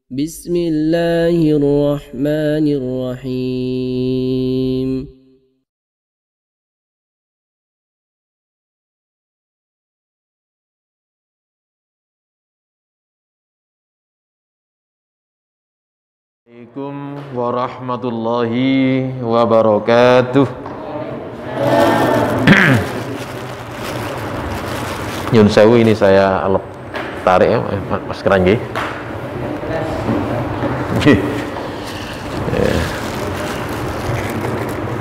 بسم الله الرحمن الرحيم Assalamualaikum warahmatullahi wabarakatuh. Nyun sewu, ini saya tarik ya, Mas Keranggi.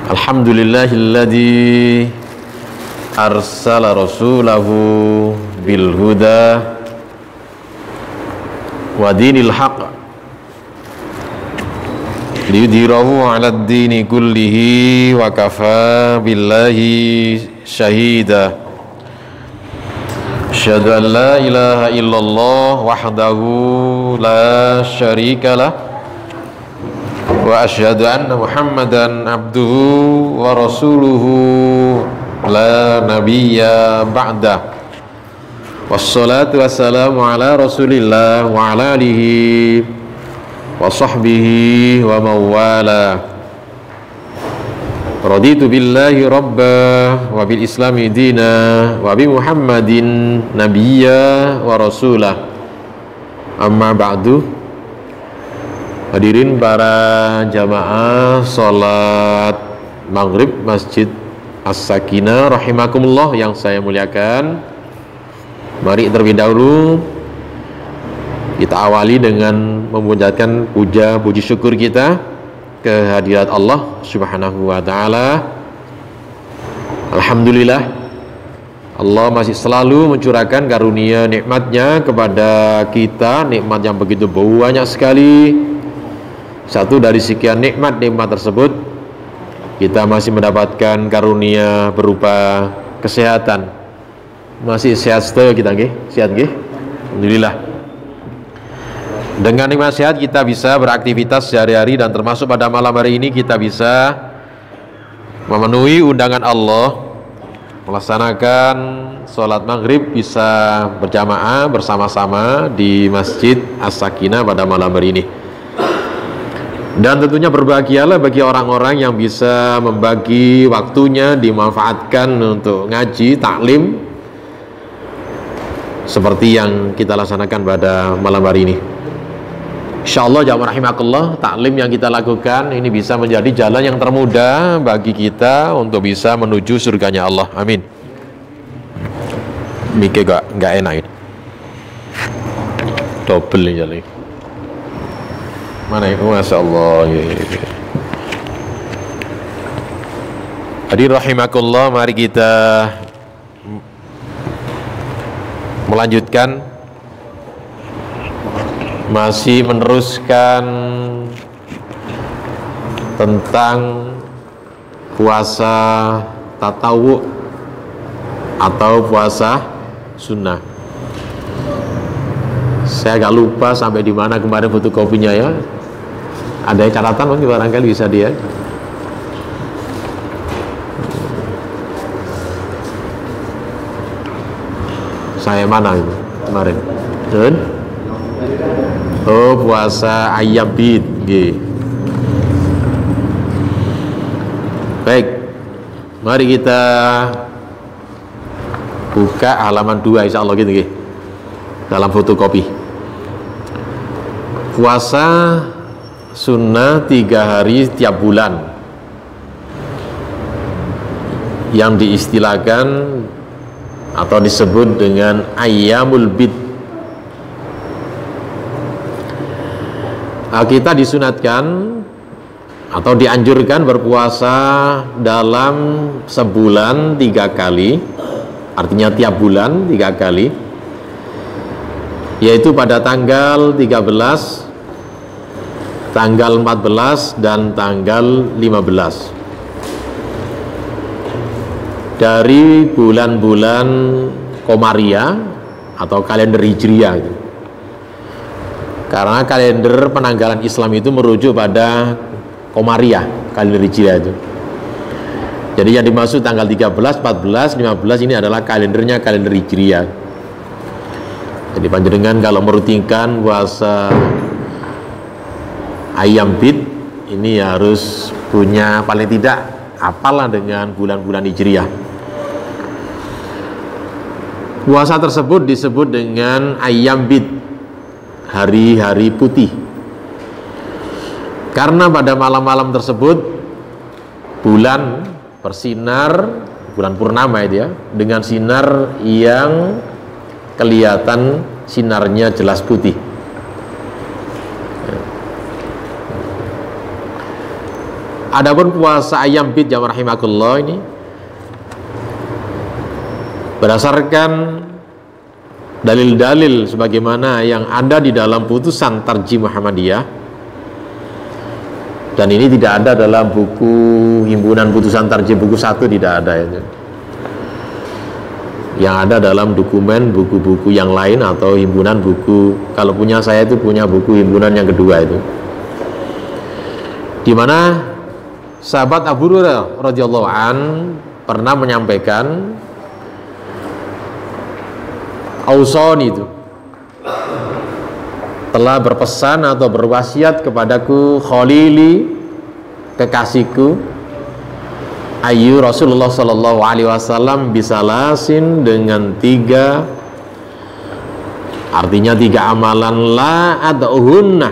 Alhamdulillahilladzi arsala rasulahu bil huda wa dinil haqq liyudhhirahu 'alad dini kullihi wa kafa billahi syahida. Asyhadu an la ilaha illallah wahdahu la syarikalah wa asyhadu anna Muhammadan abduhu wa rasuluhu la nabiyya ba'dah. Wassalatu wassalamu ala rasulillah wa ala alihi wa sahbihi wa mawala. Raditu billahi rabba wa bil islami dina wa bi Muhammadin nabiyya wa rasulah. Amma ba'du. Hadirin para jamaah salat maghrib Masjid As-Sakinah rahimakumullah yang saya muliakan. Mari terlebih dahulu kita awali dengan memanjatkan puja puji syukur kita kehadirat Allah Subhanahu wa taala. Alhamdulillah, Allah masih selalu mencurahkan karunia nikmatnya kepada kita, nikmat yang begitu banyak sekali. Satu dari sekian nikmat-nikmat tersebut, kita masih mendapatkan karunia berupa kesehatan. Masih sehat setelah kita, nggih? Sehat nggih? Alhamdulillah. Dengan nikmat sehat kita bisa beraktivitas sehari-hari, dan termasuk pada malam hari ini kita bisa memenuhi undangan Allah, melaksanakan sholat maghrib bisa berjamaah bersama-sama di Masjid As-Sakinah pada malam hari ini. Dan tentunya berbahagialah bagi orang-orang yang bisa membagi waktunya dimanfaatkan untuk ngaji, taklim seperti yang kita laksanakan pada malam hari ini. Insyaallah jamaah rahimakumullah, taklim yang kita lakukan ini bisa menjadi jalan yang termudah bagi kita untuk bisa menuju surganya Allah. Amin. Mikir gak enak ini. Double ini jadi. Mana itu? Masya Allah. Hadirin rahimakumullah, mari kita melanjutkan, masih meneruskan tentang puasa tatawu atau puasa sunnah. Saya agak lupa sampai di mana kemarin fotokopinya ya. Ada catatan mungkin barangkali bisa dia. Saya mana itu kemarin? Dan oh, puasa ayam bid. Baik, mari kita buka halaman 2 insyaallah gitu nggih. Dalam fotokopi. Puasa sunnah 3 hari tiap bulan yang diistilahkan atau disebut dengan ayyamul bid. Kita disunatkan atau dianjurkan berpuasa dalam sebulan 3 kali, artinya tiap bulan 3 kali, yaitu pada tanggal 13, tanggal 14, dan tanggal 15 dari bulan-bulan Komariah atau kalender Hijriah. Karena kalender penanggalan Islam itu merujuk pada Komariah, kalender Hijriah itu. Jadi yang dimaksud tanggal 13, 14, 15 ini adalah kalendernya kalender Hijriah. Jadi panjenengan kalau merutinkan puasa Ayyam bid ini harus punya paling tidak apalah dengan bulan-bulan Hijriah. Puasa tersebut disebut dengan ayyam bid, hari-hari putih, karena pada malam-malam tersebut bulan bersinar, bulan purnama itu ya, dengan sinar yang kelihatan sinarnya jelas putih. Adapun puasa ayyam bid jamaah rahimakumullah ini berdasarkan dalil-dalil sebagaimana yang ada di dalam putusan Tarjih Muhammadiyah, dan ini tidak ada dalam buku himpunan putusan Tarjih buku 1, tidak ada itu. Yang ada dalam dokumen buku-buku yang lain atau himpunan buku, kalau punya saya itu punya buku himpunan yang kedua itu, di mana sahabat Abu Hurairah radhiyallahu an pernah menyampaikan, Ausoni itu telah berpesan atau berwasiat kepadaku Khalili, kekasihku, ayu Rasulullah sallallahu alaihi wasallam bisalasin, dengan 3, artinya 3 amalan la ad'uhunna,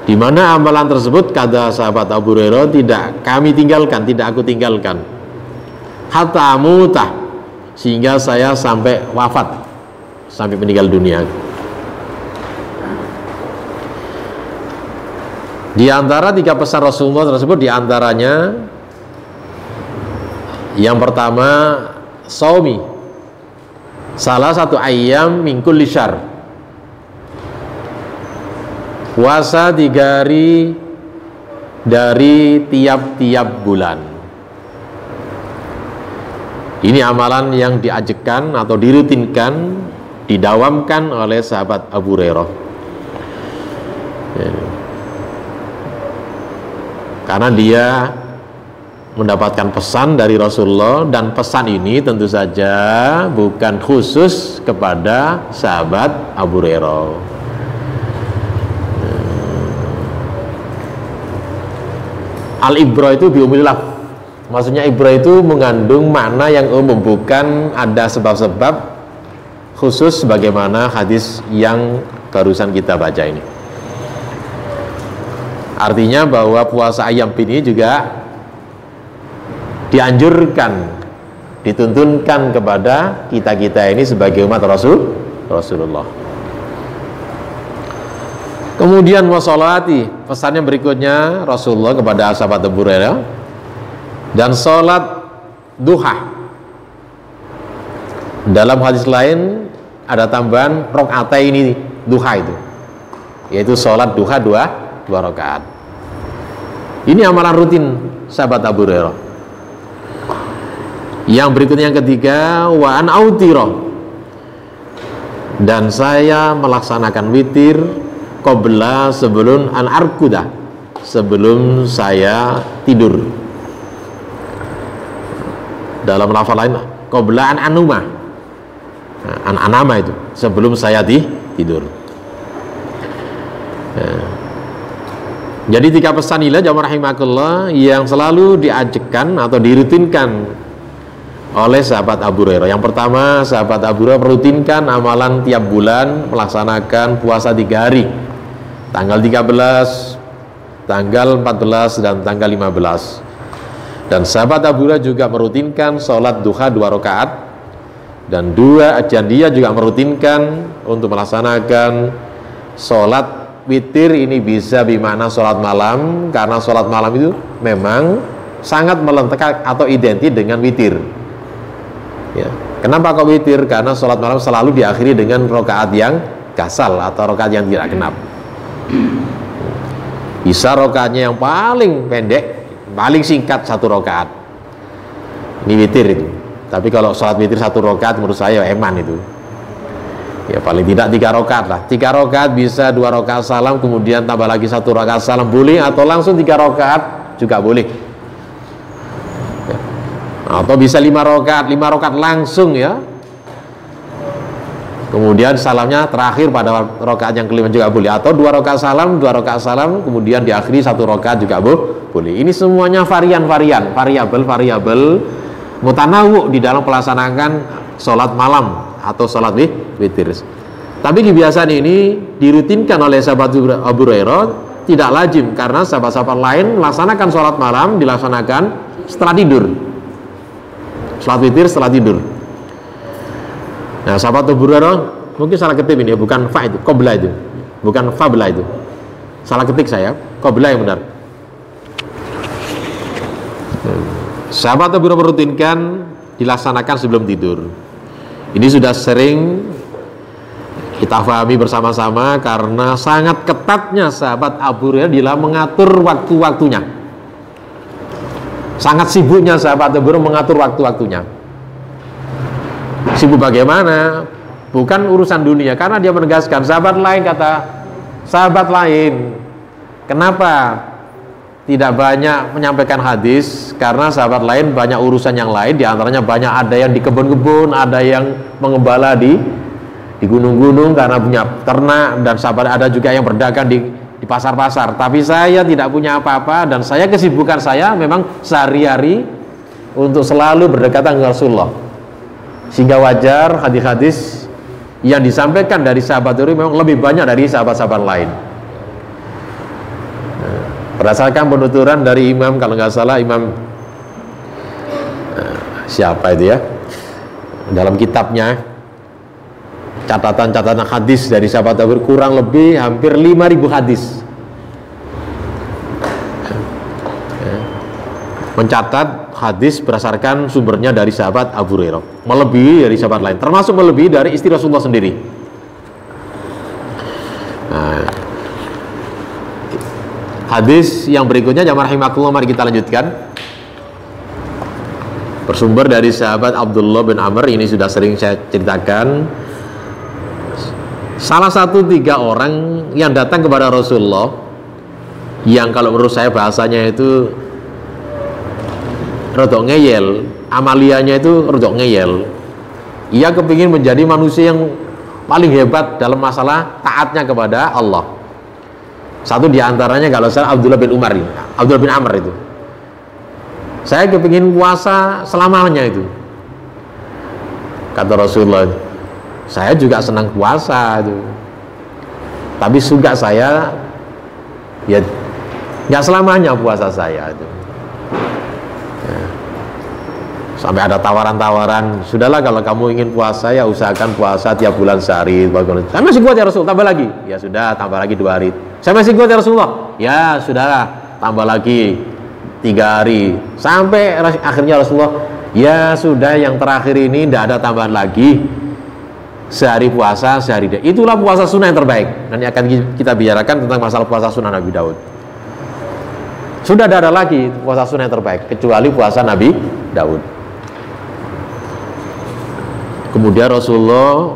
di mana amalan tersebut kata sahabat Abu Hurairah tidak kami tinggalkan, tidak aku tinggalkan, hatta mutah, sehingga saya sampai wafat, sampai meninggal dunia. Di antara 3 pesan Rasulullah tersebut, di antaranya yang pertama saumi salah satu ayyam min kulli syahr, puasa 3 hari dari tiap-tiap bulan. Ini amalan yang diajekan atau dirutinkan, didawamkan oleh sahabat Abu Hurairah. Karena dia mendapatkan pesan dari Rasulullah, dan pesan ini tentu saja bukan khusus kepada sahabat Abu Hurairah. Al-ibrah itu biumil lafz, maksudnya ibrah itu mengandung makna yang umum, bukan ada sebab-sebab khusus sebagaimana hadis yang barusan kita baca ini. Artinya bahwa puasa ayyam bid ini juga dianjurkan, dituntunkan kepada kita-kita ini sebagai umat Rasulullah. Kemudian wasolati, pesannya berikutnya Rasulullah kepada sahabat Abu Hurairah, dan sholat duha. Dalam hadis lain ada tambahan rakaataini duha itu, yaitu sholat duha 2 rakaat. Ini amalan rutin sahabat Abu Hurairah. Yang berikutnya yang ketiga, wa an autira, dan saya melaksanakan witir qabla, sebelum an arkuda, sebelum saya tidur. Dalam lafaz lain qabla an anuma, an anama itu sebelum saya tidur. Jadi 3 pesan inilah jamaah rahimakumullah yang selalu diajekan atau dirutinkan oleh sahabat Abu Hurairah. Yang pertama, sahabat Abu Hurairah merutinkan amalan tiap bulan melaksanakan puasa 3 hari, tanggal 13, tanggal 14, dan tanggal 15. Dan sahabat Abu Hurairah juga merutinkan sholat duha 2 rakaat, dan dia juga merutinkan untuk melaksanakan sholat witir. Ini bisa bermakna sholat malam, karena sholat malam itu memang sangat melentek atau identik dengan witir ya. Kenapa kok witir? Karena sholat malam selalu diakhiri dengan rakaat yang kasal atau rakaat yang tidak genap. Bisa rakaatnya yang paling pendek, paling singkat 1 rakaat, ini witir itu. Tapi kalau sholat witir 1 rakaat menurut saya eman itu ya, paling tidak 3 rakaat lah. 3 rakaat bisa 2 rakaat salam, kemudian tambah lagi 1 rakaat salam boleh, atau langsung 3 rakaat juga boleh ya. Atau bisa 5 rakaat langsung ya, Kemudian salamnya terakhir pada rakaat yang kelima juga boleh, atau 2 rakaat salam, kemudian diakhiri 1 rakaat juga boleh. Ini semuanya variabel mutanawu di dalam pelaksanaan sholat malam atau sholat witir. Tapi kebiasaan ini dirutinkan oleh sahabat Abu Hurairah, tidak lazim, karena sahabat-sahabat lain melaksanakan sholat malam dilaksanakan setelah tidur, sholat witir setelah tidur. Nah, sahabat Abu Hurairah mungkin salah ketik ini ya, bukan fa itu, qabla itu, bukan fabla itu, salah ketik saya, qabla yang benar. Sahabat Abu Hurairah merutinkan dilaksanakan sebelum tidur. Ini sudah sering kita pahami bersama-sama karena sangat ketatnya sahabat Abu Hurairah dalam mengatur waktu-waktunya. Sangat sibuknya sahabat Abu Hurairah mengatur waktu-waktunya. Sibuk bagaimana? Bukan urusan dunia, karena dia menegaskan sahabat lain, kata sahabat lain, kenapa tidak banyak menyampaikan hadis? Karena sahabat lain banyak urusan yang lain, diantaranya banyak ada yang di kebun-kebun, ada yang mengembala di gunung-gunung karena punya ternak, dan sahabat ada juga yang berdagang di pasar-pasar. Tapi saya tidak punya apa-apa, dan saya kesibukan saya memang sehari-hari untuk selalu berdekatan dengan Rasulullah, sehingga wajar hadis-hadis yang disampaikan dari sahabat itu memang lebih banyak dari sahabat-sahabat lain. Berdasarkan penuturan dari imam, kalau nggak salah imam siapa itu ya, dalam kitabnya catatan-catatan hadis dari sahabat Abu Hurairah kurang lebih hampir 5.000 hadis, mencatat hadis berdasarkan sumbernya dari sahabat Abu Hurairah, melebihi dari sahabat lain, termasuk melebihi dari istri Rasulullah sendiri. Nah, hadis yang berikutnya jamaah rahimakumullah, mari kita lanjutkan. Bersumber dari sahabat Abdullah bin Amr, ini sudah sering saya ceritakan. Salah satu 3 orang yang datang kepada Rasulullah, yang kalau menurut saya bahasanya itu rodok ngeyel, amalianya itu rodok ngeyel. Ia kepingin menjadi manusia yang paling hebat dalam masalah taatnya kepada Allah. Satu diantaranya kalau saya Abdullah bin Amr itu, saya kepingin puasa selamanya itu. Kata Rasulullah, saya juga senang puasa itu, tapi suka saya ya nggak selamanya puasa saya itu. Sampai ada tawaran-tawaran, sudahlah kalau kamu ingin puasa ya usahakan puasa tiap bulan sehari. Saya masih kuat ya Rasul, tambah lagi. Ya sudah, tambah lagi 2 hari. Saya masih kuat ya Rasulullah. Ya sudahlah, tambah lagi 3 hari. Sampai akhirnya Rasulullah, ya sudah, yang terakhir ini tidak ada tambahan lagi. Sehari puasa, sehari dia. Itulah puasa sunnah yang terbaik. Nanti akan kita bicarakan tentang masalah puasa sunnah Nabi Daud. Sudah tidak ada lagi puasa sunnah yang terbaik kecuali puasa Nabi Daud. Kemudian Rasulullah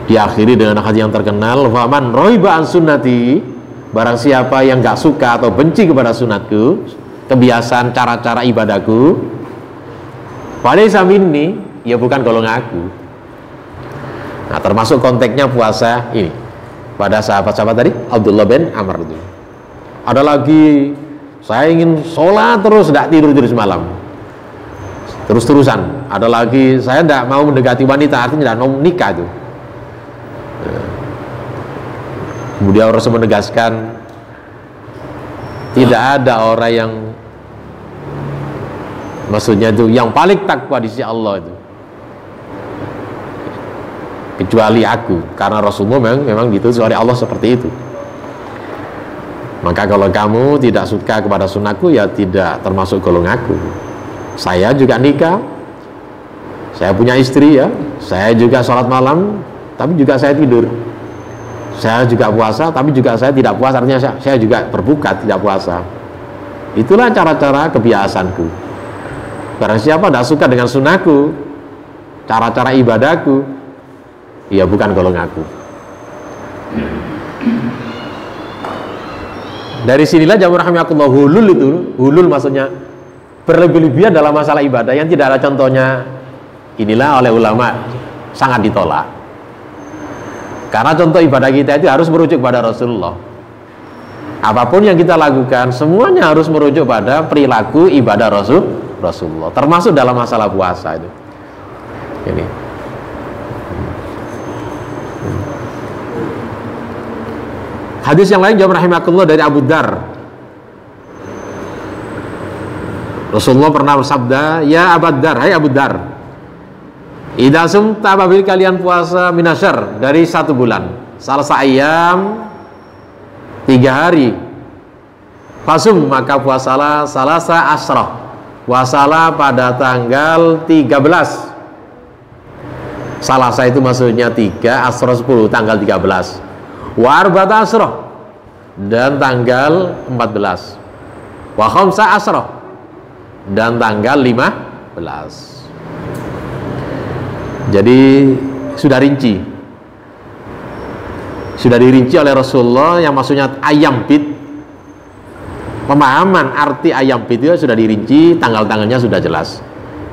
diakhiri dengan hadis yang terkenal, faman roiba an sunnati, barang siapa yang gak suka atau benci kepada sunatku, kebiasaan cara-cara ibadahku, falaysa minni, ya bukan golongan aku. Nah, termasuk konteksnya puasa ini pada sahabat-sahabat tadi Abdullah bin Amr itu. Ada lagi, saya ingin sholat terus, tidak tidur semalam, terus-terusan. Ada lagi, saya tidak mau mendekati wanita, artinya tidak mau nikah itu. Kemudian Rasul menegaskan, tidak ada orang yang, maksudnya itu yang paling takwa di sisi Allah itu kecuali aku, karena Rasulullah memang ditulis oleh Allah seperti itu. Maka kalau kamu tidak suka kepada sunnahku, ya tidak termasuk golonganku. Saya juga nikah, saya punya istri ya, saya juga sholat malam, tapi juga saya tidur. Saya juga puasa, tapi juga saya tidak puasa, artinya saya juga berbuka, tidak puasa. Itulah cara-cara kebiasaanku. Barang siapa tidak suka dengan sunnahku, cara-cara ibadahku, ya bukan golonganku. Dari sinilah jamaah rahimakumullah, hulul itu, hulul maksudnya berlebih-lebihan dalam masalah ibadah yang tidak ada contohnya, inilah oleh ulama sangat ditolak. Karena contoh ibadah kita itu harus merujuk pada Rasulullah. Apapun yang kita lakukan, semuanya harus merujuk pada perilaku ibadah Rasulullah. Termasuk dalam masalah puasa itu. Ini. Hadis yang lain jawab rahimakumullah dari Abu Dar. Rasulullah pernah bersabda, "Ya Abu Dar, hai Abu Dar, idza sumta apabila kalian puasa minasyar dari 1 bulan, salasa ayam 3 hari, fasum maka puasalah salasa asrah, puasalah pada tanggal 13. Salasa itu maksudnya 3, asrah 10, tanggal 13. Wa arba'ata asrah, dan tanggal 14. Wa khamsa asrah, dan tanggal 15. Jadi sudah rinci, sudah dirinci oleh Rasulullah, yang maksudnya ayam bid. Pemahaman arti ayam bid itu sudah dirinci, tanggal-tanggalnya sudah jelas,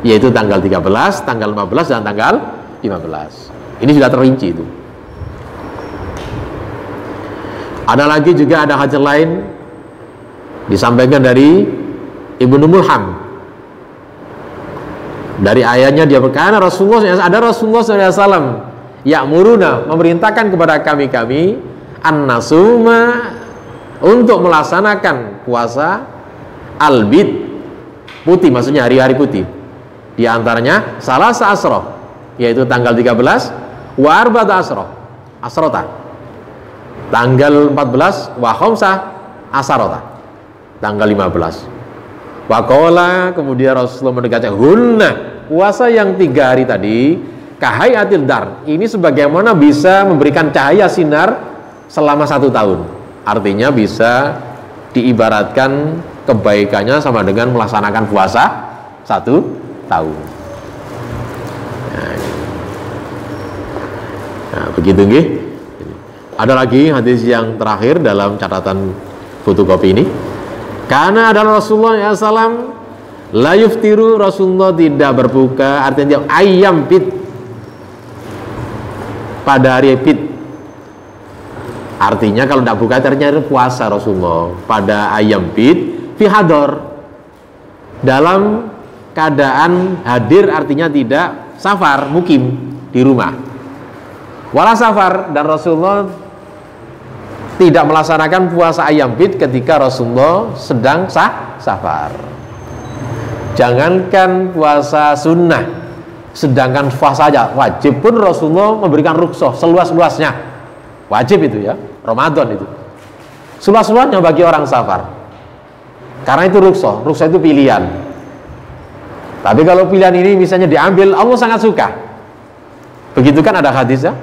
yaitu tanggal 13, tanggal 15, dan tanggal 15. Ini sudah terinci itu. Ada lagi juga ada hadis lain disampaikan dari Ibnu Mulham. Dari ayatnya dia berkata, ada Rasulullah SAW ya'muruna, memerintahkan kepada kami an-nasuma, untuk melaksanakan puasa al-bid, putih, maksudnya hari-hari putih. Di antaranya salasa asroh, yaitu tanggal 13, wa arba'ata asroh, asrota, tanggal 14, wa khamsa asarota, tanggal 15. Waqala, kemudian Rasulullah mendekatkan, hunna, puasa yang 3 hari tadi, kahayatil dar, ini sebagaimana bisa memberikan cahaya sinar selama 1 tahun. Artinya bisa diibaratkan kebaikannya sama dengan melaksanakan puasa 1 tahun. Nah, begitu nggih. Ada lagi hadis yang terakhir dalam catatan fotokopi ini. Karena adalah Rasulullah SAW la yuftiru, Rasulullah tidak berbuka, artinya dia ayam bid, pada hari bid. Artinya kalau tidak buka ternyata puasa Rasulullah pada ayam bid fi hador, dalam keadaan hadir, artinya tidak safar, mukim di rumah. Wala safar, dan Rasulullah tidak melaksanakan puasa ayam bid ketika Rasulullah sedang safar. Jangankan puasa sunnah, sedangkan puasa saja wajib pun Rasulullah memberikan rukhsah seluas-luasnya. Wajib itu ya, Ramadan itu seluas-luasnya bagi orang safar. Karena itu rukhsah itu pilihan. Tapi kalau pilihan ini misalnya diambil, Allah sangat suka. Begitu kan ada hadis ya,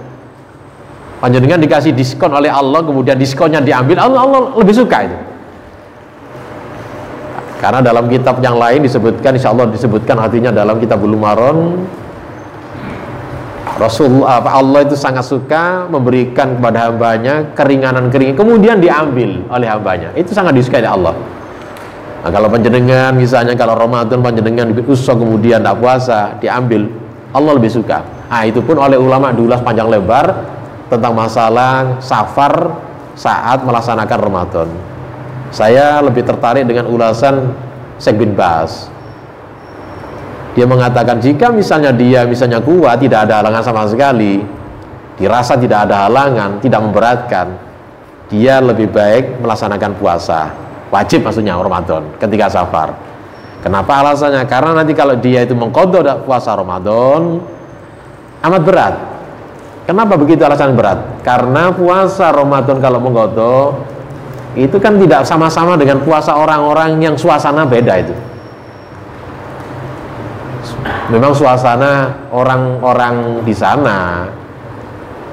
panjenengan dikasih diskon oleh Allah, kemudian diskonnya diambil, Allah lebih suka itu. Karena dalam kitab yang lain disebutkan, insya Allah disebutkan hatinya dalam kitab Bulughul Maram, Allah itu sangat suka memberikan kepada hambanya keringanan, kemudian diambil oleh hambanya. Itu sangat disukai oleh Allah. Nah, kalau panjenengan misalnya kalau Ramadan panjenengan usah kemudian tak puasa, diambil, Allah lebih suka. Nah, itu pun oleh ulama diulas panjang lebar tentang masalah safar saat melaksanakan Ramadan. Saya lebih tertarik dengan ulasan Syekh bin Baz. Dia mengatakan jika misalnya dia kuat, tidak ada halangan sama sekali, dirasa tidak ada halangan, tidak memberatkan, dia lebih baik melaksanakan puasa wajib, maksudnya Ramadan ketika safar. Kenapa alasannya? Karena nanti kalau dia itu mengqadha puasa Ramadan amat berat. Kenapa begitu alasan berat? Karena puasa Ramadan kalau mengqadha itu kan tidak sama-sama dengan puasa orang-orang yang suasana beda itu. Memang suasana orang-orang di sana,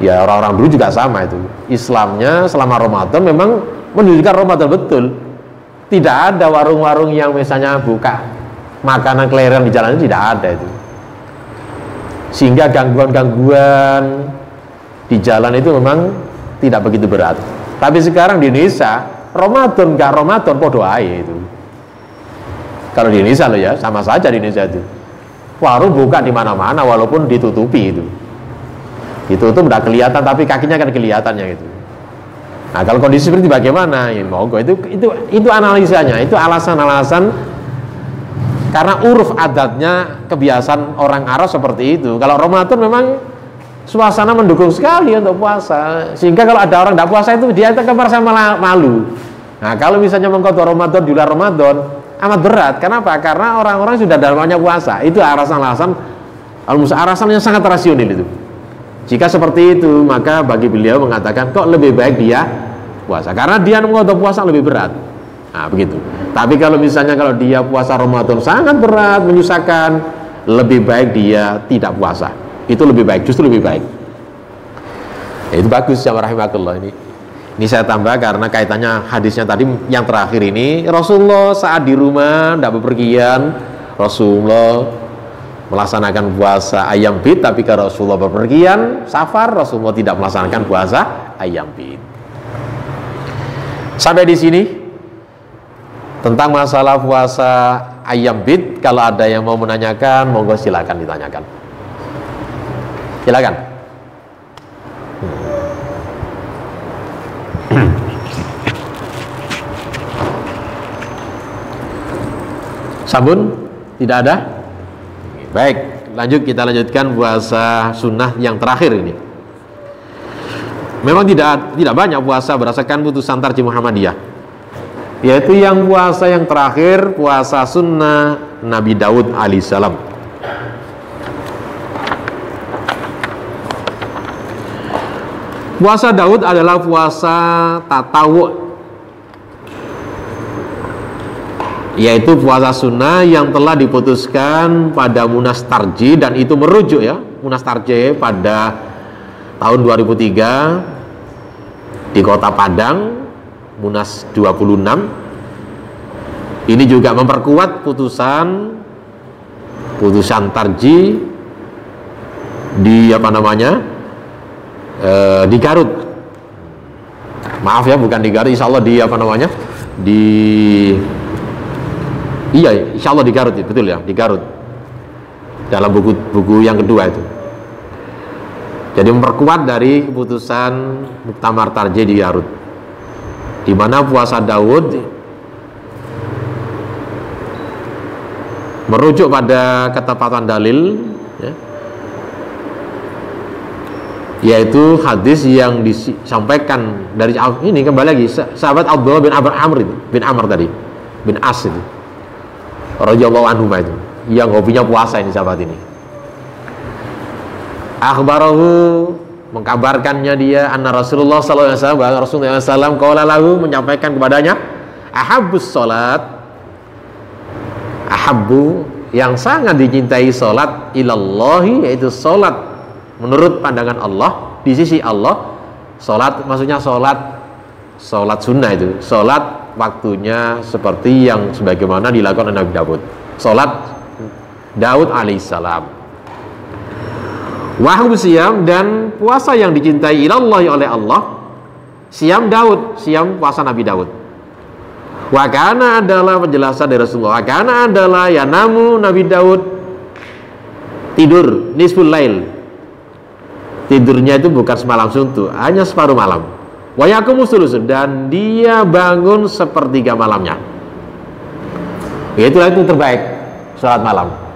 ya orang-orang dulu juga sama itu. Islamnya selama Ramadan memang menunjukkan Ramadan betul. Tidak ada warung-warung yang misalnya buka makanan keleran di jalan, itu tidak ada itu. Sehingga gangguan-gangguan di jalan itu memang tidak begitu berat. Tapi sekarang di Indonesia, Ramadan gak Ramadan podo ae itu. Kalau di Indonesia loh ya, sama saja di Indonesia itu. Warung buka di mana-mana walaupun ditutupi itu. Itu udah kelihatan tapi kakinya kan kelihatannya gitu. Nah, kalau kondisi seperti bagaimana? Ya, monggo itu analisanya, itu alasan-alasan karena uruf adatnya, kebiasaan orang Arab seperti itu. Kalau Ramadan memang suasana mendukung sekali untuk puasa, sehingga kalau ada orang tidak puasa itu dia merasa malu. Nah, kalau misalnya mengkodok Ramadan di bulan Ramadan amat berat. Kenapa? Karena orang-orang sudah dalamnya puasa. Itu alasan-alasan alasan yang sangat rasional itu. Jika seperti itu, maka bagi beliau mengatakan kok lebih baik dia puasa, karena dia mengkodok puasa lebih berat. Nah, begitu. Tapi kalau misalnya kalau dia puasa Ramadan sangat berat, menyusahkan, lebih baik dia tidak puasa. Itu lebih baik, justru lebih baik. Ya, itu bagus ya rahimakumullah ini. Ini saya tambah karena kaitannya hadisnya tadi yang terakhir ini, Rasulullah saat di rumah tidak bepergian, Rasulullah melaksanakan puasa ayam bid, tapi kalau Rasulullah bepergian safar, Rasulullah tidak melaksanakan puasa ayam bid. Sampai di sini tentang masalah puasa ayam bid. Kalau ada yang mau menanyakan, monggo silakan ditanyakan. Silakan. Sabun? Tidak ada? Baik, kita lanjutkan puasa sunnah yang terakhir ini. Memang tidak banyak puasa berdasarkan putusan Tarjih Muhammadiyah, yaitu yang puasa yang terakhir, puasa sunnah Nabi Daud alaihissalam. Puasa Daud adalah puasa tatawu, yaitu puasa sunnah yang telah diputuskan pada Munas Tarjih, dan itu merujuk ya, Munas Tarjih pada tahun 2003 di Kota Padang, Munas 26. Ini juga memperkuat putusan Tarjih di di Garut. Maaf ya, bukan di Garut, insya Allah insya Allah di Garut, betul ya, di Garut, dalam buku yang kedua itu. Jadi memperkuat dari keputusan Muktamar Tarjih di Garut, di mana puasa Daud merujuk pada ketepatan dalil ya, yaitu hadis yang disampaikan dari ini, kembali lagi sahabat Abdullah bin Amr tadi, bin As itu radhiyallahu anhu itu, yang hobinya puasa ini sahabat ini. Akhbarahu, mengkabarkannya dia, anna Rasulullah sallallahu alaihi wasallam, Rasulullah sallallahu qala lahu, menyampaikan kepadanya, ahabbus salat, ahabbu, yang sangat dicintai salat, ilallahi, yaitu salat menurut pandangan Allah, di sisi Allah. Salat maksudnya salat sunnah, itu salat waktunya seperti yang sebagaimana dilakukan oleh Nabi Daud, salat Daud alaihissalam. Wahyu siam, dan puasa yang dicintai ilallah oleh Allah, siam Daud, siam puasa Nabi Daud. Wakana adalah penjelasan dari Rasulullah, wakana adalah yanamu Nabi Daud tidur nisful lail, tidurnya itu bukan semalam suntuk, hanya separuh malam. Wayakumu sulusun, dan dia bangun sepertiga malamnya. Itulah itu terbaik sholat malam.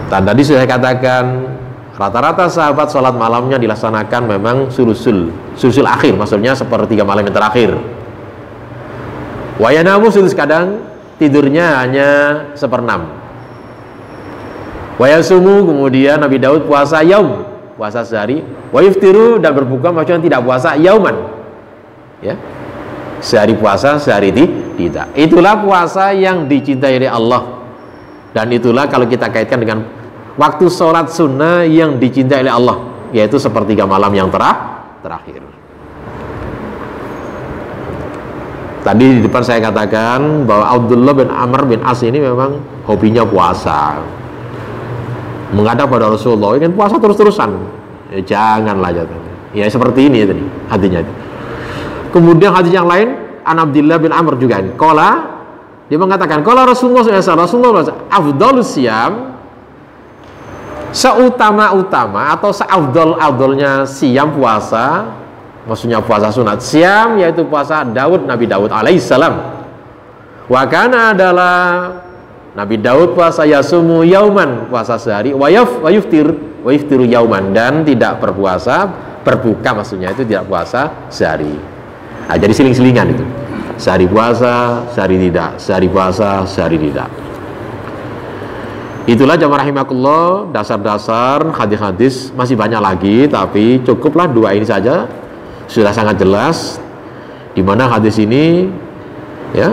Dan tadi sudah saya katakan, rata-rata sahabat sholat malamnya dilaksanakan memang sulusul akhir, maksudnya sepertiga malam yang terakhir. Wayanamu sulus, kadang tidurnya hanya seperenam. Wayasumu, kemudian Nabi Daud puasa yaum, puasa sehari. Wayuftiru, dan berbuka maksudnya tidak puasa yauman ya, sehari puasa sehari tidak. Itulah puasa yang dicintai oleh Allah, dan itulah kalau kita kaitkan dengan waktu sholat sunnah yang dicintai oleh Allah, yaitu sepertiga malam yang terakhir. Tadi di depan saya katakan bahwa Abdullah bin Amr bin As ini memang hobinya puasa, menghadap pada Rasulullah, ingin puasa terus-terusan. Ya janganlah jatuhnya. Ya seperti ini tadi hatinya. Kemudian hadis yang lain, An Abdullah bin Amr juga ini. Dia mengatakan, qala Rasulullah SAW, afdhalus siyam, seutama-utama atau seafdol-afdolnya siam puasa, maksudnya puasa sunat siam, yaitu puasa Nabi Daud alaihissalam. Wa kana adalah Nabi Daud puasa yasumu yauman, puasa sehari, wa yuftiru yauman, dan tidak berpuasa, berbuka maksudnya itu tidak puasa sehari. Nah, jadi siling-silingan itu. Sehari puasa, sehari tidak, sehari puasa, sehari tidak. Itulah jamaah rahimakumullah dasar-dasar hadis-hadis, masih banyak lagi tapi cukuplah dua ini saja sudah sangat jelas, di mana hadis ini ya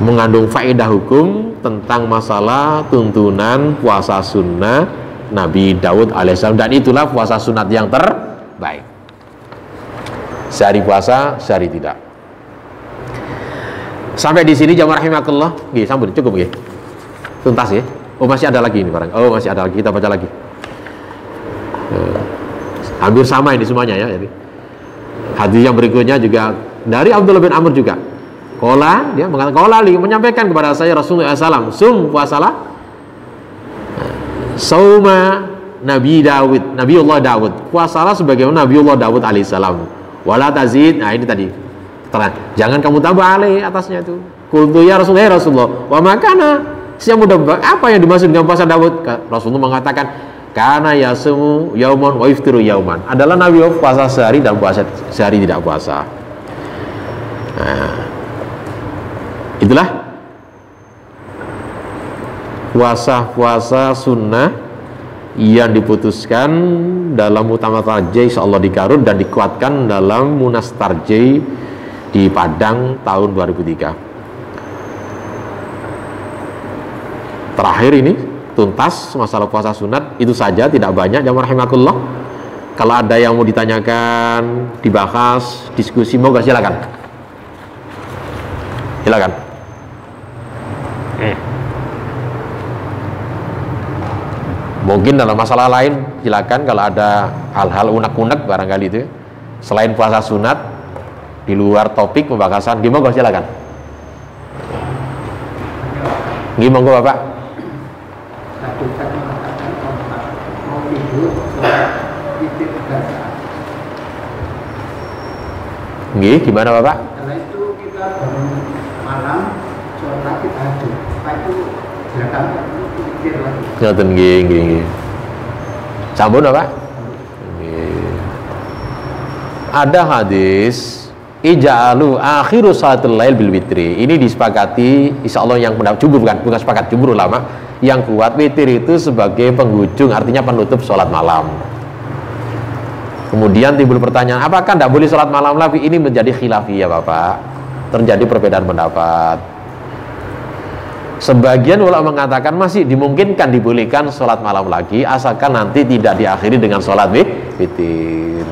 mengandung faedah hukum tentang masalah tuntunan puasa sunnah Nabi Daud alaihissalam, dan itulah puasa sunat yang terbaik. Sehari puasa, sehari tidak. Sampai di sini jamaah rahimakumullah. Nggih, sampun cukup nggih. Tuntas ya. Oh, masih ada lagi ini barang. Oh, masih ada lagi. Kita baca lagi. Hampir sama ini semuanya ya. Jadi hadis yang berikutnya juga dari Abdullah bin Amr juga. Qala, dia mengatakan qala li, menyampaikan kepada saya Rasulullah SAW, sum puasalah sauma Nabiullah Daud. Puasalah sebagaimana Nabiullah Daud alaihissalam. Wala tazid. Nah, ini tadi. Terang. Jangan kamu tambah alih atasnya itu. Qultu ya Rasulullah, wa makana siang muda, apa yang dimaksud dengan puasa Daud? Rasulullah mengatakan karena yasumu yauman wa yuftiru yauman, adalah Nabi puasa sehari dan puasa sehari tidak puasa. Nah, itulah puasa-puasa sunnah yang diputuskan dalam Muktamar Tarjih insyaallah di Garut dan dikuatkan dalam Munas Tarjih di Padang tahun 2003. Terakhir ini tuntas masalah puasa sunat, itu saja, tidak banyak jamaah rahimakumullah. Kalau ada yang mau ditanyakan, dibahas, diskusi, moga silakan. Silakan. Mungkin dalam masalah lain silakan, kalau ada hal-hal unek-unek barangkali itu selain puasa sunat di luar topik pembahasan, gimana silakan. Gimana Bapak? Nggih, gimana Bapak? Karena itu kita bangun malam, sholat kita tahajud. Setelah itu silakan pikir lagi. Ngoten nggih. Sampun Bapak? Nggih. Ada hadis ija'alu akhiru salatul lail bil witri. Ini disepakati insyaallah yang jumhur, bukan sepakat, jumhur ulama yang kuat witir itu sebagai penghujung, artinya penutup sholat malam. Kemudian timbul pertanyaan, apakah tidak boleh sholat malam lagi? Ini menjadi khilafiyah Bapak, terjadi perbedaan pendapat. Sebagian ulama mengatakan masih dimungkinkan dibolehkan sholat malam lagi, asalkan nanti tidak diakhiri dengan sholat witir.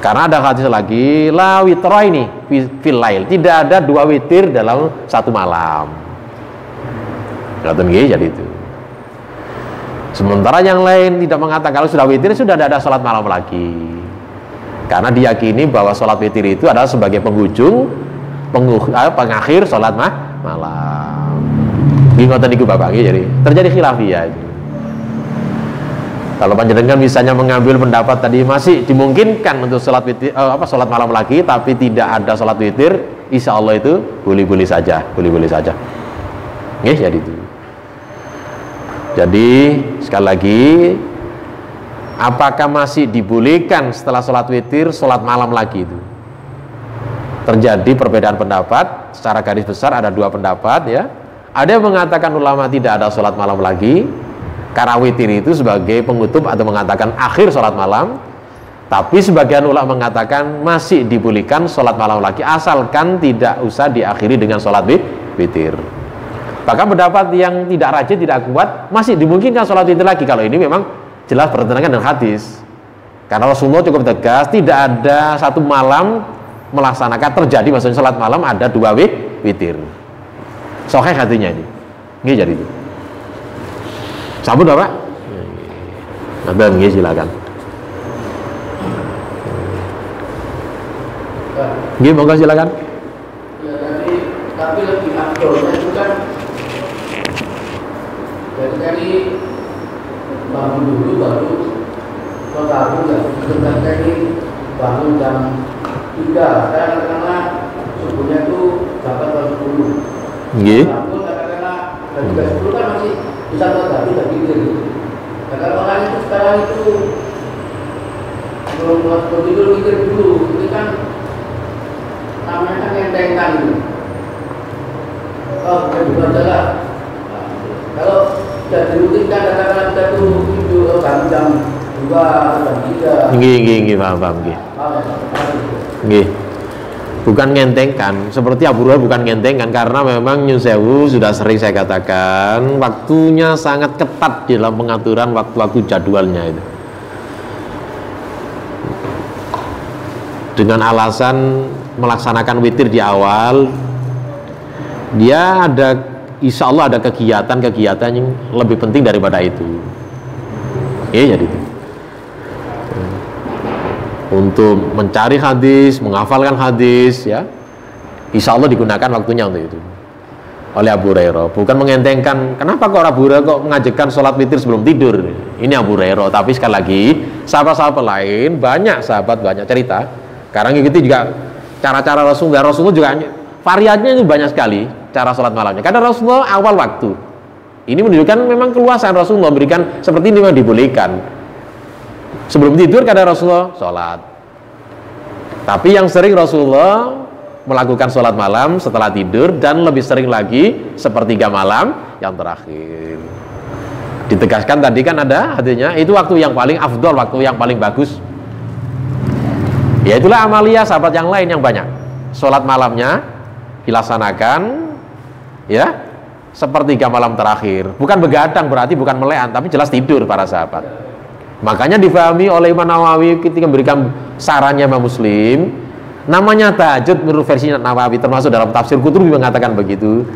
Karena ada hadis lagi, la witra ini fil lail, tidak ada dua witir dalam satu malam. Jadi itu. Sementara yang lain tidak mengatakan kalau sudah witir sudah tidak ada sholat malam lagi, karena diyakini bahwa sholat witir itu adalah sebagai penghujung, pengakhir sholat malam. Bingotan itu Bapak, jadi terjadi khilafiyah itu. Kalau panjenengan misalnya mengambil pendapat tadi masih dimungkinkan untuk sholat witir, sholat malam lagi, tapi tidak ada sholat witir, insya Allah itu boleh-boleh saja. Jadi itu. Jadi sekali lagi, apakah masih dibolehkan setelah sholat witir sholat malam lagi itu? Terjadi perbedaan pendapat. Secara garis besar ada dua pendapat ya. Ada yang mengatakan ulama tidak ada sholat malam lagi karena witir itu sebagai penutup atau mengatakan akhir sholat malam. Tapi sebagian ulama mengatakan masih dibolehkan sholat malam lagi asalkan tidak usah diakhiri dengan sholat witir. Bahkan pendapat yang tidak rajin, tidak kuat, masih dimungkinkan sholat witir lagi kalau ini memang jelas bertentangan dengan hadis. Karena Rasulullah cukup tegas, tidak ada satu malam melaksanakan terjadi maksudnya sholat malam ada dua witir. Sahih hatinya ini. Nggih jadi itu. Sampun Bapak? Nah, nggih silakan. Nggih monggo silakan. Ya tapi lebih afdolnya itu kan dari bangun dulu baru sholat tahajud ya. Sebenarnya ini bangun jam 3, saya katakanlah subuhnya itu jam 10. Nggih. Bangun katakanlah jam 10 kan masih bisa sholat tahajud dan tidur. Nah, kalau orang itu sekarang itu belum tidur mikir dulu, ini kan namanya kan ngentengkan itu. Oh, bukan dulu aja lah. Kalau sudah dirutinkan katakanlah kita tuh tidur bangun jam 2 atau jam 3. Nggih, paham nggih. Nggih. Bukan ngentengkan, seperti Abu Hurairah bukan ngentengkan karena memang Nyun Sewu sudah sering saya katakan waktunya sangat ketat di dalam pengaturan waktu-waktu jadwalnya itu. Dengan alasan melaksanakan witir di awal, dia ada, insya Allah ada kegiatan-kegiatan yang lebih penting daripada itu. Jadi itu. Untuk mencari hadis, menghafalkan hadis, ya, insya Allah digunakan waktunya untuk itu oleh Abu Hurairah. Bukan mengentengkan. Kenapa kok Abu Hurairah kok mengajarkan sholat witir sebelum tidur? Ini Abu Hurairah. Tapi sekali lagi, sahabat-sahabat lain banyak cerita. Karena itu juga cara-cara Rasulullah juga variannya itu banyak sekali cara sholat malamnya. Karena Rasulullah awal waktu. Ini menunjukkan memang keluasan Rasulullah memberikan seperti ini memang dibolehkan. Sebelum tidur kata Rasulullah sholat. Tapi yang sering Rasulullah melakukan sholat malam setelah tidur, dan lebih sering lagi sepertiga malam yang terakhir. Ditegaskan tadi kan ada hadisnya, itu waktu yang paling afdol, waktu yang paling bagus. Ya itulah amalia sahabat yang lain yang banyak. Sholat malamnya dilaksanakan ya sepertiga malam terakhir. Bukan begadang, berarti bukan melean, tapi jelas tidur para sahabat. Makanya difahami oleh Imam Nawawi ketika memberikan sarannya Imam Muslim, namanya tahajud menurut versi Nawawi, termasuk dalam tafsir Qurtubi mengatakan begitu.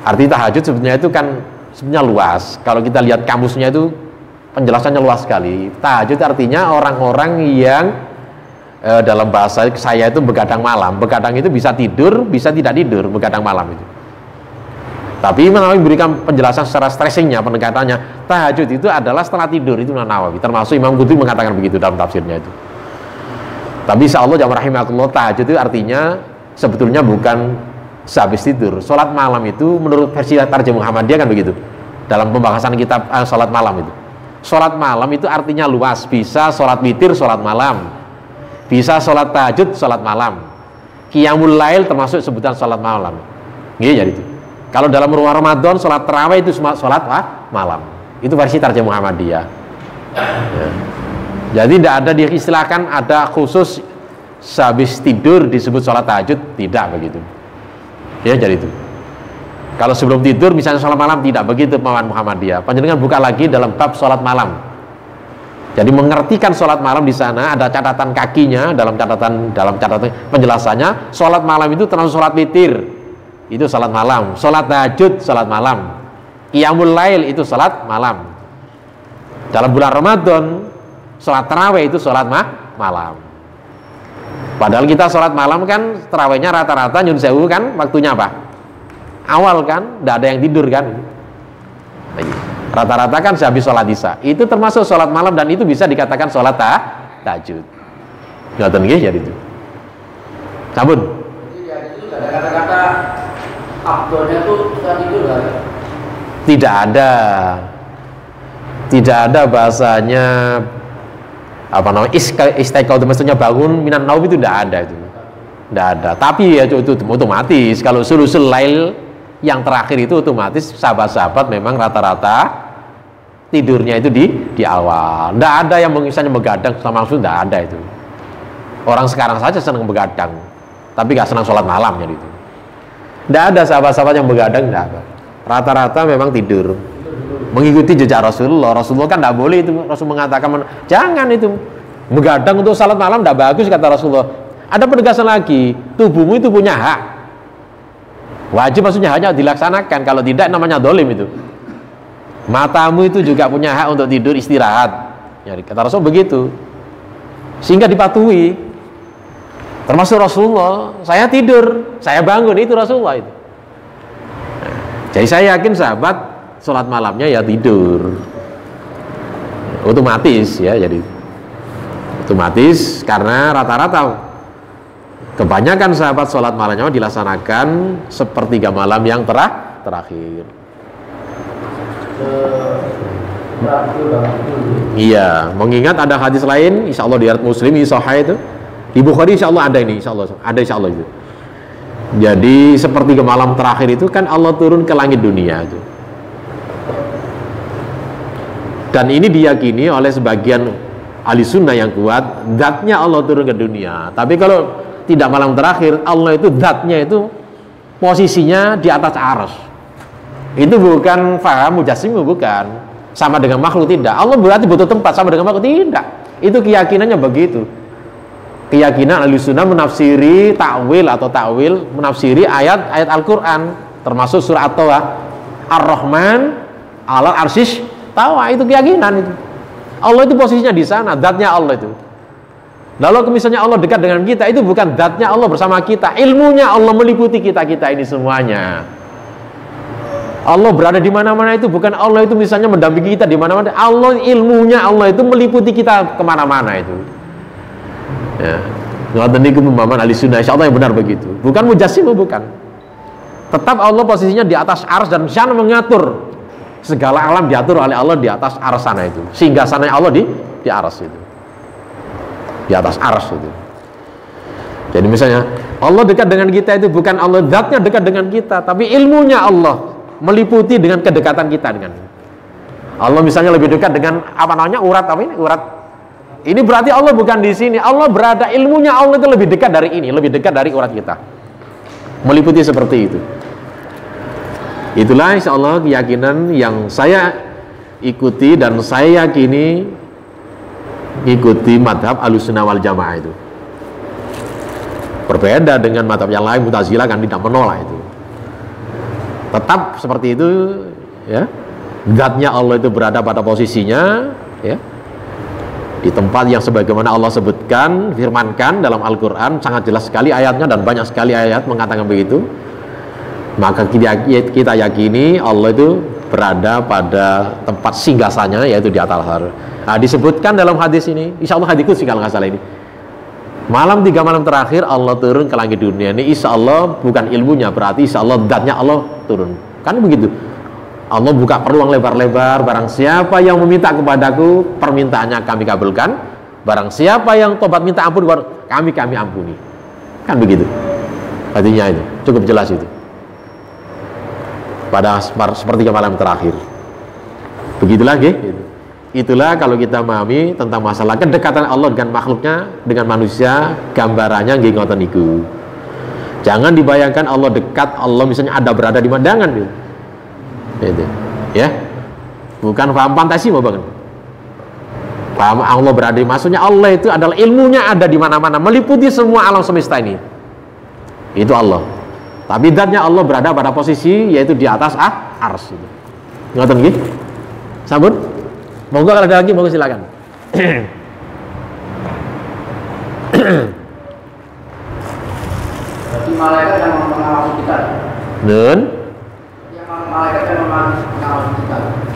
Arti tahajud sebenarnya itu kan sebenarnya luas. Kalau kita lihat kamusnya itu penjelasannya luas sekali. Tahajud artinya orang-orang yang dalam bahasa saya itu begadang malam. Begadang itu bisa tidur, bisa tidak tidur, begadang malam itu. Tapi Imam Nawawi memberikan penjelasan secara stressingnya, pendekatannya. Tahajud itu adalah setelah tidur, itu Imam Nawawi. Termasuk Imam Qurtubi mengatakan begitu dalam tafsirnya itu. Tapi insya Allah jamaah rahimakumullah, tahajud itu artinya sebetulnya bukan sehabis tidur. Sholat malam itu menurut versi Tarjamah Muhammadiyah kan begitu. Dalam pembahasan kitab sholat malam itu. Sholat malam itu artinya luas. Bisa sholat witir, sholat malam. Bisa sholat tahajud, sholat malam. Qiyamul lail termasuk sebutan sholat malam. Iya jadi itu. Kalau dalam ruang Ramadan, sholat tarawih itu sholat malam. Itu versi Tarjamah Muhammadiyah. Ya. Jadi tidak ada diistilahkan ada khusus sehabis tidur disebut sholat tahajud, tidak begitu. Ya jadi itu. Kalau sebelum tidur misalnya sholat malam, tidak begitu pemahaman Muhammadiyah. Panjenengan buka lagi dalam bab sholat malam. Jadi mengertikan sholat malam di sana ada catatan kakinya dalam catatan penjelasannya. Sholat malam itu termasuk sholat witir. Itu salat malam, salat tahajud, salat malam. Qiyamul lail itu salat malam. Dalam bulan Ramadan, salat tarawih itu salat malam. Padahal kita salat malam kan tarawihnya rata-rata Nyun Sewu kan waktunya apa? Awal kan, tidak ada yang tidur kan. Rata-rata kan sehabis salat isya. Itu termasuk salat malam dan itu bisa dikatakan salat tahajud. Ngoten nggih jadi itu. Sampun. Ada kata-kata abdolnya tuh sudah tidur kan? Tidak ada bahasanya apa namanya istiqomah, maksudnya bangun minan naum itu tidak ada itu. Tidak ada. Tapi ya itu otomatis kalau sulusul lail yang terakhir itu otomatis sahabat-sahabat memang rata-rata tidurnya itu di awal. Tidak ada yang misalnya begadang sama langsung, tidak ada itu. Orang sekarang saja senang begadang, tapi gak senang sholat malam jadi itu. Tidak ada sahabat-sahabat yang begadang, tidak ada. Rata-rata memang tidur, mengikuti jejak Rasulullah. Rasulullah kan tidak boleh itu. Rasul mengatakan jangan itu begadang untuk sholat malam, tidak bagus kata Rasulullah. Ada penegasan lagi, tubuhmu itu punya hak. Wajib maksudnya hanya dilaksanakan. Kalau tidak namanya dolim itu. Matamu itu juga punya hak untuk tidur istirahat. Ya, kata Rasul begitu. Sehingga dipatuhi. Termasuk Rasulullah, saya tidur, saya bangun, itu Rasulullah itu. Nah, jadi saya yakin sahabat sholat malamnya ya tidur. Otomatis ya, jadi otomatis karena rata-rata kebanyakan sahabat sholat malamnya dilaksanakan sepertiga malam yang terakhir. Iya, mengingat ada hadis lain, insya Allah di riwayat Muslim, Sahih itu, di Bukhari insya Allah ada ini, insya Allah ada, insya Allah itu. Jadi sepertiga malam terakhir itu kan Allah turun ke langit dunia itu. Dan ini diyakini oleh sebagian ahli sunnah yang kuat, zatnya Allah turun ke dunia. Tapi kalau tidak malam terakhir, Allah itu zatnya itu posisinya di atas arsy. Itu bukan faham mujassimu, bukan. Sama dengan makhluk, tidak. Allah berarti butuh tempat, sama dengan makhluk, tidak. Itu keyakinannya begitu. Keyakinan ahli sunnah menafsiri takwil menafsiri ayat-ayat Al-Quran, termasuk surah At-Taha, Ar-Rahman alal arsyis tawa, itu keyakinan itu. Allah itu posisinya di sana, zatnya Allah itu. Lalu misalnya Allah dekat dengan kita, itu bukan zatnya Allah bersama kita, ilmunya Allah meliputi kita-kita ini semuanya. Allah berada di mana-mana, itu bukan Allah itu misalnya mendampingi kita di mana-mana. Allah, ilmunya Allah itu meliputi kita kemana-mana itu. Ya, ngoten niku pemahaman ahli sunnah, insyaallah yang benar begitu. Bukan mujassimu, bukan. Tetap Allah posisinya di atas arsy dan sana mengatur segala alam, diatur oleh Allah di atas arsy sana itu. Sehingga sana Allah di arsy itu. Di atas arsy itu. Jadi misalnya Allah dekat dengan kita itu bukan Allah zatnya dekat dengan kita, tapi ilmunya Allah meliputi dengan kedekatan kita dengan Allah. Misalnya lebih dekat dengan apa namanya urat, apa ini urat. Ini berarti Allah bukan di sini. Allah berada, ilmunya Allah itu lebih dekat dari ini, lebih dekat dari urat kita. Meliputi seperti itu. Itulah insya Allah keyakinan yang saya ikuti dan saya yakini ikuti madhab Ahlussunnah wal Jamaah itu. Berbeda dengan madhab yang lain, Mu'tazilah kan tidak menolak itu. Tetap seperti itu ya. Zatnya Allah itu berada pada posisinya ya, di tempat yang sebagaimana Allah sebutkan, firmankan dalam Al-Quran, sangat jelas sekali ayatnya dan banyak sekali ayat mengatakan begitu. Maka kita yakini Allah itu berada pada tempat singgasanya, yaitu di atas arsy. Nah, disebutkan dalam hadis ini, insya Allah hadis qudsi kalau nggak salah ini, malam 3 malam terakhir Allah turun ke langit dunia. Ini insya Allah bukan ilmunya, berarti insya Allah zatnya Allah turun. Kan begitu. Allah buka peluang lebar-lebar, barang siapa yang meminta kepadaku, permintaannya kami kabulkan. Barang siapa yang tobat minta ampun, kami ampuni. Kan begitu. Artinya itu cukup jelas itu. Pada sepertiga malam terakhir. Begitu lagi. Gitu. Itulah kalau kita memahami tentang masalah kedekatan Allah dengan makhluknya, dengan manusia, gambarannya nggih ngoten niku. Jangan dibayangkan Allah dekat, Allah misalnya ada berada di mandangan gitu. Itu ya, bukan paham fantasi mau banget. Paham Allah berada di, maksudnya Allah itu adalah ilmunya ada di mana-mana, meliputi semua alam semesta ini. Itu Allah. Tapi zatnya Allah berada pada posisi yaitu di atas arsy. Ngoten nggih? Sampun? Monggo kalau ada lagi monggo silakan. Berarti malaikat yang mengawasi kita. Nun.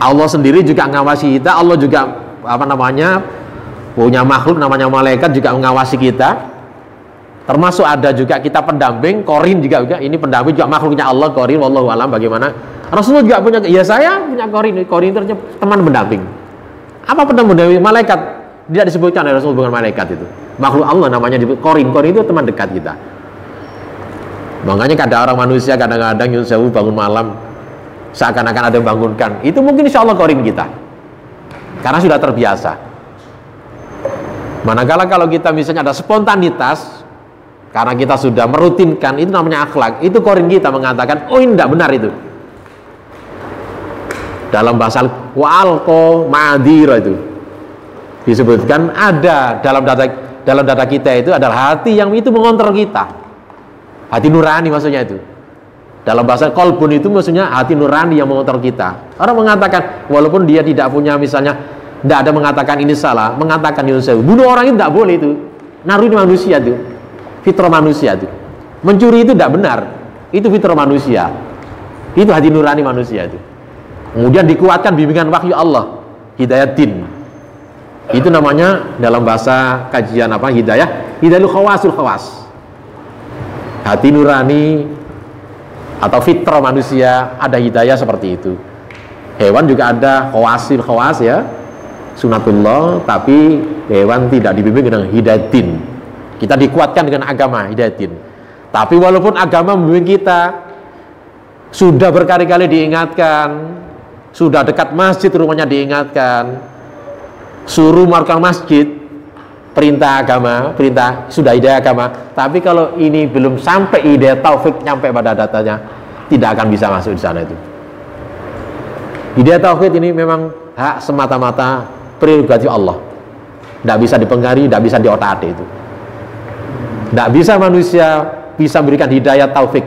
Allah sendiri juga mengawasi kita. Allah juga apa namanya punya makhluk namanya malaikat juga mengawasi kita. Termasuk ada juga kita pendamping, korin juga. Ini pendamping juga makhluknya Allah, korin. Wallahu alam bagaimana. Rasulullah juga punya. Ya saya punya korin. Korin itu teman pendamping. Apa pendamping? Malaikat. Tidak disebutkan oleh Rasulullah bukan malaikat itu. Makhluk Allah namanya korin. Korin itu teman dekat kita. Makanya ada orang manusia kadang-kadang nyuruh sewu bangun malam. Seakan-akan ada yang bangunkan, itu mungkin insya Allah korin kita karena sudah terbiasa. Manakala kalau kita misalnya ada spontanitas karena kita sudah merutinkan, itu namanya akhlak, itu korin kita mengatakan oh ini tidak benar itu. Dalam bahasa wa'alqo ma'adira itu disebutkan ada dalam data kita itu adalah hati yang itu mengontrol kita, hati nurani maksudnya itu. Dalam bahasa kolbun itu maksudnya hati nurani yang mengontrol kita. Orang mengatakan walaupun dia tidak punya misalnya, tidak ada mengatakan ini salah, mengatakan Yunus bunuh orang itu tidak boleh itu. Naruh ini manusia itu, fitrah manusia itu. Mencuri itu tidak benar, itu fitrah manusia. Itu hati nurani manusia itu. Kemudian dikuatkan bimbingan wahyu Allah, hidayat din. Itu namanya dalam bahasa kajian apa, hidayah, hidayah khawasul khawas. Hati nurani atau fitrah manusia ada hidayah seperti itu. Hewan juga ada khawasil khawas ya, sunatullah, tapi hewan tidak dibimbing dengan hidayatin. Kita dikuatkan dengan agama hidayatin. Tapi walaupun agama membimbing kita, sudah berkali-kali diingatkan, sudah dekat masjid rumahnya diingatkan, suruh melakukan masjid, perintah agama, perintah sudah hidayah agama. Tapi kalau ini belum sampai hidayah taufik nyampe pada datanya, tidak akan bisa masuk di sana itu. Hidayah taufik ini memang hak semata-mata prerogatif Allah. Tidak bisa dipengaruhi, tidak bisa diotak-atik itu. Tidak bisa manusia bisa memberikan hidayah taufik.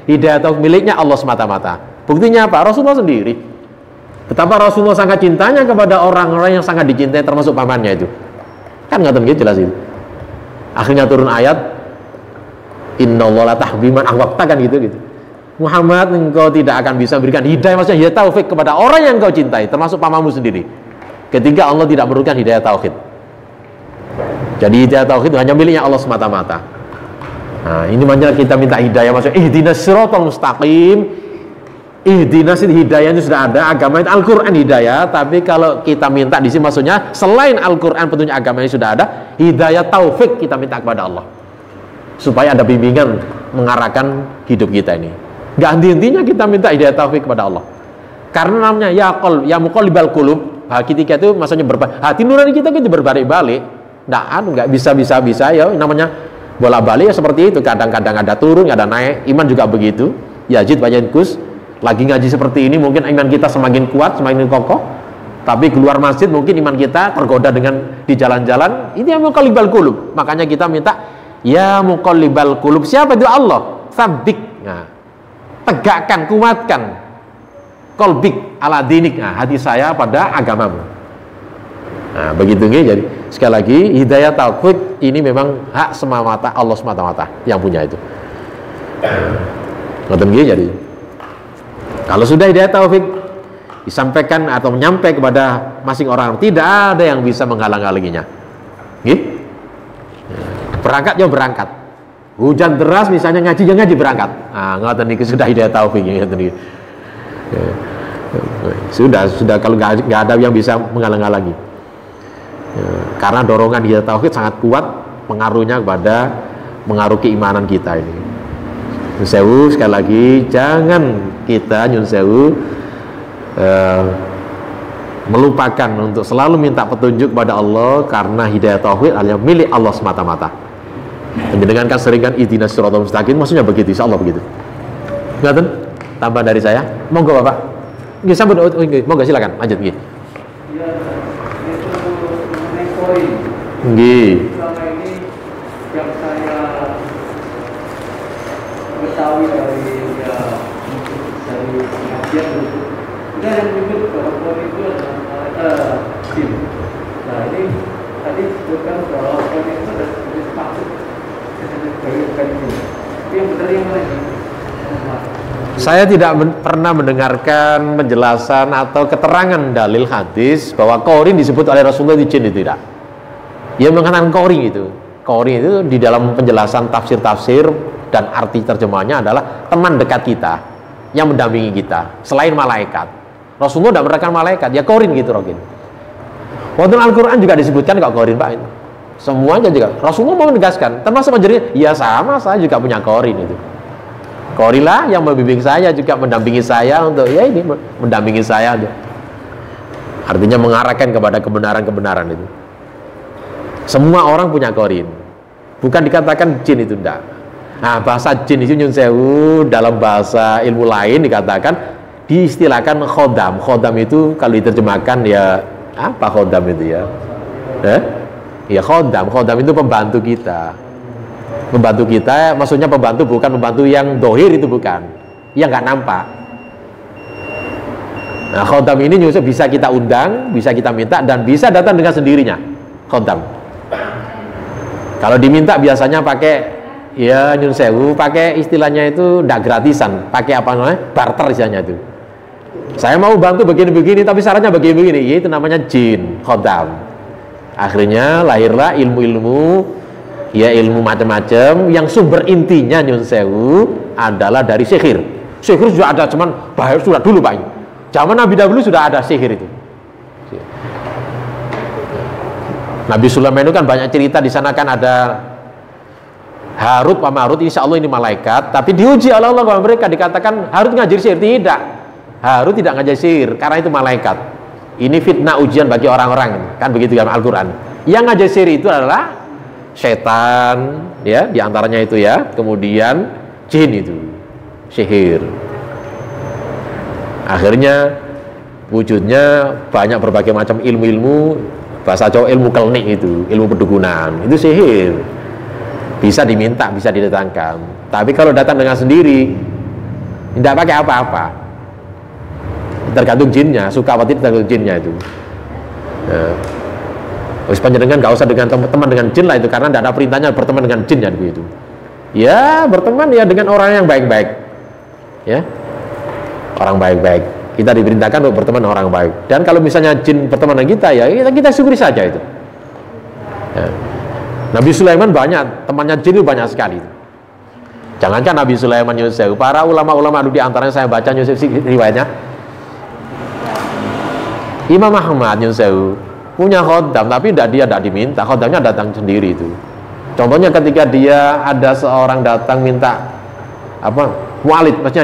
Hidayah taufik miliknya Allah semata-mata. Buktinya apa? Rasulullah sendiri. Betapa Rasulullah sangat cintanya kepada orang-orang yang sangat dicintai, termasuk pamannya itu. Kan nggak tahu jelas itu. Akhirnya turun ayat, Innallaha la tahdi man ahbabta, kan gitu. Muhammad, engkau tidak akan bisa memberikan hidayah, maksudnya hidayah taufik kepada orang yang engkau cintai, termasuk pamanmu sendiri. Ketika Allah tidak memberikan hidayah tauhid. Jadi hidayah tauhid hanya miliknya Allah semata-mata. Nah, ini makanya kita minta hidayah, maksudnya ihdinas siratal mustaqim. Ihdinas hidayah itu sudah ada, agama itu Al-Quran hidayah. Tapi kalau kita minta di sini maksudnya selain Al-Quran petunjuk agama ini sudah ada, hidayah taufik kita minta kepada Allah supaya ada bimbingan mengarahkan hidup kita ini. Gak henti-hentinya kita minta hidayah taufik kepada Allah, karena namanya ya muqallibal qulub. Ketika itu maksudnya hati nurani kita itu berbalik-balik, nggak bisa ya, namanya bolak-balik ya seperti itu. Kadang-kadang ada turun, ada naik. Iman juga begitu. Yazid banyak kus. Lagi ngaji seperti ini mungkin iman kita semakin kuat, semakin kokoh. Tapi keluar masjid mungkin iman kita tergoda dengan di jalan-jalan. Ini yang muqallibal qulub. Makanya kita minta ya muqallibal qulub. Siapa itu? Allah. Sabik. Nah, tegakkan, kuatkan qalbik ala dinik. Nah, hati saya pada agamamu. Nah, begitu nih. Jadi sekali lagi hidayah taufik ini memang hak semata Allah semata-mata yang punya itu. Ngoten nggih. Jadi kalau sudah hidayah taufik disampaikan atau menyampai kepada masing orang, tidak ada yang bisa menghalang-halanginya. Gitu? Berangkat ya berangkat. Hujan deras misalnya ngaji ya ngaji berangkat. Nah, ngoten niku sudah hidayah taufik ngoten niku. Sudah kalau nggak ada yang bisa menghalang-halangi. Karena dorongan hidayah taufik sangat kuat pengaruhnya kepada mengaruh keimanan kita ini. Nyun sewu, sekali lagi jangan kita nyun sewu melupakan untuk selalu minta petunjuk kepada Allah, karena hidayah tauhid hanya milik Allah semata-mata. Dengan kan seringkan ihdinas siratal mustaqim, maksudnya begitu, insyaallah begitu. Ngaten? Tambah dari saya. Monggo Bapak. Nggih sampun, monggo silakan lanjut nggih. Ya, itu mengenai koin. Nggih. Selama ini yang saya ketahui dari pengajian itu, kita yang menyebut bahwa koin itu adalah jin. Nah, ini tadi disebutkan bahwa koin itu ada jenis maksud dari jin. Tapi yang benar yang mana? Saya tidak pernah mendengarkan penjelasan atau keterangan dalil hadis bahwa korin disebut oleh Rasulullah di jin, itu tidak. Ia mengatakan korin itu. Korin itu di dalam penjelasan tafsir-tafsir dan arti terjemahnya adalah teman dekat kita yang mendampingi kita selain malaikat. Rasulullah tidak menerangkan malaikat, ya korin gitu Rokin. Waktu Al-Quran juga disebutkan kok korin Pak. Semuanya juga. Rasulullah mau menegaskan, termasuk menjadi ya sama, saya juga punya korin itu. Korilah yang membimbing saya, juga mendampingi saya untuk ya ini mendampingi saya untuk, artinya mengarahkan kepada kebenaran-kebenaran itu. Semua orang punya korin, bukan dikatakan jin itu enggak. Nah, bahasa jin itu nyun sewu dalam bahasa ilmu lain dikatakan, diistilahkan khodam. Khodam itu kalau diterjemahkan ya apa khodam itu ya? Ya khodam. Khodam itu pembantu kita. Membantu kita, maksudnya pembantu bukan membantu yang dohir, itu bukan, yang nggak nampak. Nah, khodam ini nyusul bisa kita undang, bisa kita minta, dan bisa datang dengan sendirinya. Khodam kalau diminta biasanya pakai ya nyun sewu, pakai istilahnya itu nggak gratisan, pakai apa namanya, barter istilahnya itu. Saya mau bantu begini-begini tapi syaratnya begini-begini, ya itu namanya jin khodam. Akhirnya lahirlah ilmu-ilmu, ya ilmu macam-macam yang sumber intinya nyun sewu adalah dari sihir. Sihir sudah ada, cuman bahaya sudah dulu Pak. Zaman Nabi dahulu sudah ada sihir itu. Nabi Sulaiman itu kan banyak cerita, di sana kan ada Harut Pak Marut, insya Allah ini malaikat, tapi diuji oleh Allah kepada mereka, dikatakan Harut ngajar sihir. Tidak, Harut tidak ngajar sihir karena itu malaikat. Ini fitnah ujian bagi orang-orang, kan begitu dalam Al-Quran. Yang ngajar sihir itu adalah setan, ya, diantaranya itu ya, kemudian jin itu, sihir. Akhirnya wujudnya banyak berbagai macam ilmu-ilmu, bahasa Jawa ilmu kelnik itu, ilmu pedukunan, itu sihir. Bisa diminta, bisa didatangkan. Tapi kalau datang dengan sendiri, tidak pakai apa-apa. Tergantung jinnya, suka apa tidak tergantung jinnya itu. Wis panjenengan nggak usah dengan teman dengan jin lah itu, karena tidak ada perintahnya berteman dengan jin ya begitu. Ya berteman ya dengan orang yang baik-baik, ya orang baik-baik. Kita diperintahkan untuk berteman dengan orang baik. Dan kalau misalnya jin berteman dengan kita, ya kita syukuri saja itu. Ya. Nabi Sulaiman banyak temannya jin itu banyak sekali. Jangankan Nabi Sulaiman Yusuf, para ulama-ulama dulu diantaranya saya baca Yusuf riwayatnya. Imam Ahmad Yusuf punya khodam, tapi dia tidak diminta, khodamnya datang sendiri itu. Contohnya ketika dia ada seorang datang minta apa, walid, maksudnya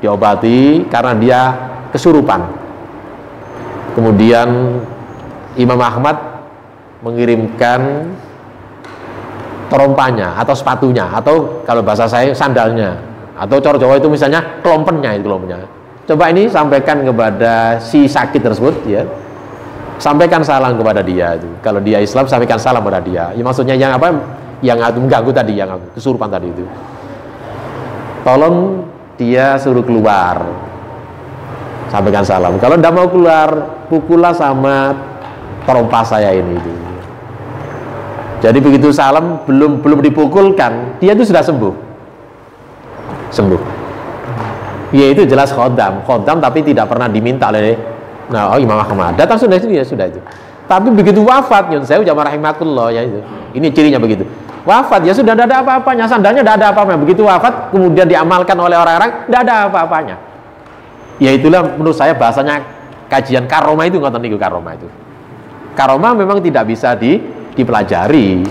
diobati karena dia kesurupan. Kemudian Imam Ahmad mengirimkan terompanya atau sepatunya, atau kalau bahasa saya sandalnya, atau cor Jawa itu misalnya kelompennya. Coba ini sampaikan kepada si sakit tersebut, ya. Sampaikan salam kepada dia itu. Kalau dia Islam, sampaikan salam kepada dia. Ya, maksudnya yang apa? Yang mengganggu tadi, yang kesurupan tadi itu. Tolong dia suruh keluar. Sampaikan salam. Kalau tidak mau keluar, pukullah sama terompa saya ini itu. Jadi begitu salam belum dipukulkan, dia itu sudah sembuh. Ya itu jelas khodam tapi tidak pernah diminta oleh Imam Ahmad. Datang sudah itu, ya sudah itu. Tapi begitu wafat, nyun sewu jamaah rahimakumullah, ya itu. Ini cirinya begitu. Wafat ya sudah tidak ada apa-apanya, sandalnya tidak ada apa-apanya. Begitu wafat kemudian diamalkan oleh orang-orang, tidak ada apa-apanya. Ya itulah menurut saya bahasanya kajian karomah itu, ngoten niku karomah itu. Karomah memang tidak bisa dipelajari.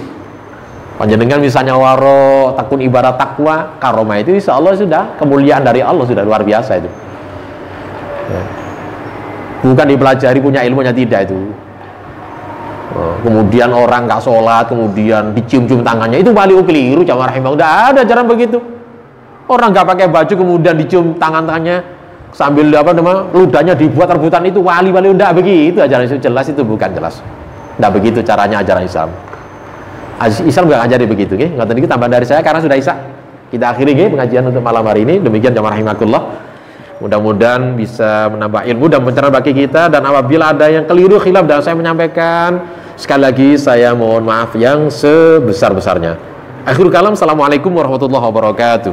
Panjenengan misalnya waro takun ibarat takwa, karomah itu insya Allah sudah kemuliaan dari Allah, sudah luar biasa itu. Ya. Bukan dipelajari, punya ilmunya tidak itu. Kemudian orang nggak sholat, kemudian dicium-cium tangannya, itu wali keliru, jamaah rahimahullah. Tidak ada ajaran begitu. Orang nggak pakai baju kemudian dicium tangannya sambil ludahnya dibuat rebutan, itu wali-wali tidak begitu ajaran itu, jelas itu bukan jelas. Tidak begitu caranya ajaran Islam. Islam nggak ngajari begitu, nggih. Ngoten iki tambahan dari saya karena sudah Isya. Kita akhiri nggih pengajian untuk malam hari ini. Demikian jamaah rahimakumullah. Mudah-mudahan bisa menambah ilmu dan pencerahan bagi kita, dan apabila ada yang keliru khilaf dan saya menyampaikan, sekali lagi saya mohon maaf yang sebesar-besarnya. Akhirul kalam, assalamualaikum warahmatullahi wabarakatuh.